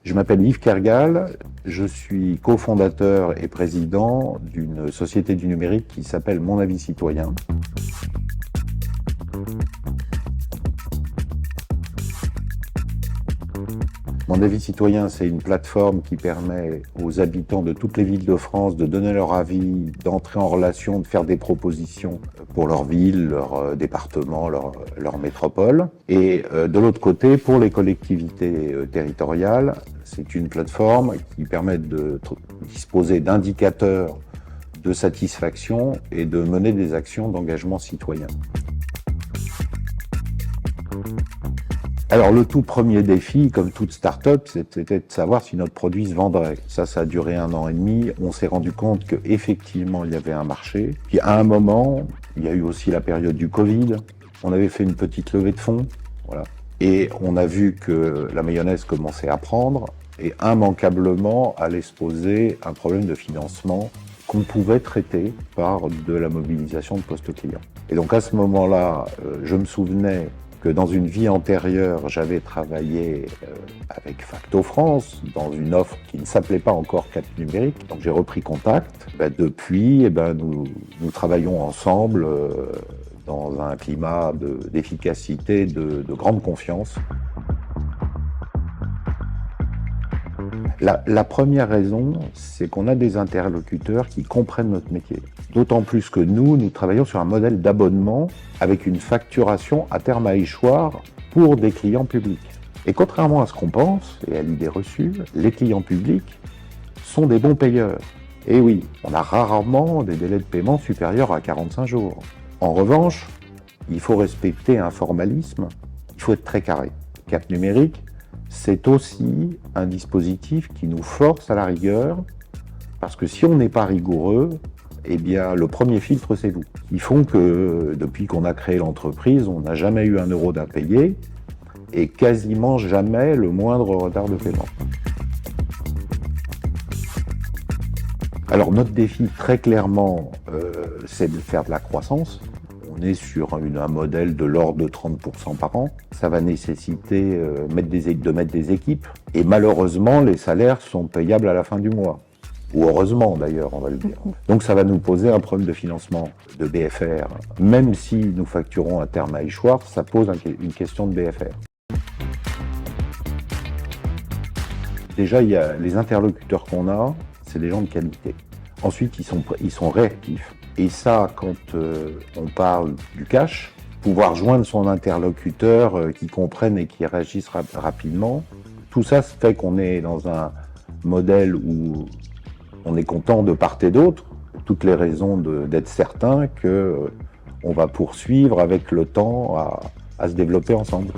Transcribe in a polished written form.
Je m'appelle Yves Kergal, je suis cofondateur et président d'une société du numérique qui s'appelle Mon Avis Citoyen. Mon Avis Citoyen, c'est une plateforme qui permet aux habitants de toutes les villes de France de donner leur avis, d'entrer en relation, de faire des propositions pour leur ville, leur département, leur métropole. Et de l'autre côté, pour les collectivités territoriales, c'est une plateforme qui permet de disposer d'indicateurs de satisfaction et de mener des actions d'engagement citoyen. Alors le tout premier défi, comme toute start-up, c'était de savoir si notre produit se vendrait. Ça a duré 1 an et demi. On s'est rendu compte qu'effectivement il y avait un marché. Puis à un moment, il y a eu aussi la période du Covid. On avait fait une petite levée de fonds, voilà. Et on a vu que la mayonnaise commençait à prendre et immanquablement allait se poser un problème de financement qu'on pouvait traiter par de la mobilisation de postes clients. Et donc à ce moment-là, je me souvenais que dans une vie antérieure, j'avais travaillé avec Facto France dans une offre qui ne s'appelait pas encore Cap Numérique. Donc j'ai repris contact. Depuis, nous travaillons ensemble dans un climat d'efficacité, de grande confiance. La première raison, c'est qu'on a des interlocuteurs qui comprennent notre métier. D'autant plus que nous travaillons sur un modèle d'abonnement avec une facturation à terme à échoir pour des clients publics. Et contrairement à ce qu'on pense, et à l'idée reçue, les clients publics sont des bons payeurs. Et oui, on a rarement des délais de paiement supérieurs à 45 jours. En revanche, il faut respecter un formalisme, il faut être très carré. Cap Numérique, c'est aussi un dispositif qui nous force à la rigueur, parce que si on n'est pas rigoureux, eh bien, le premier filtre, c'est vous. Ils font que, depuis qu'on a créé l'entreprise, on n'a jamais eu 1 euro d'impayé et quasiment jamais le moindre retard de paiement. Alors, notre défi, très clairement, c'est de faire de la croissance. On est sur un modèle de l'ordre de 30% par an. Ça va nécessiter de mettre des équipes. Et malheureusement, les salaires sont payables à la fin du mois. Ou heureusement d'ailleurs, on va le dire. Donc ça va nous poser un problème de financement de BFR. Même si nous facturons à terme à échoir, ça pose une question de BFR. Déjà, il y a les interlocuteurs qu'on a, c'est des gens de qualité. Ensuite, ils sont réactifs. Et ça, quand on parle du cash, pouvoir joindre son interlocuteur qui comprenne et qui réagisse rapidement, tout ça fait qu'on est dans un modèle où on est content de part et d'autre, toutes les raisons d'être certain qu'on va poursuivre avec le temps à se développer ensemble.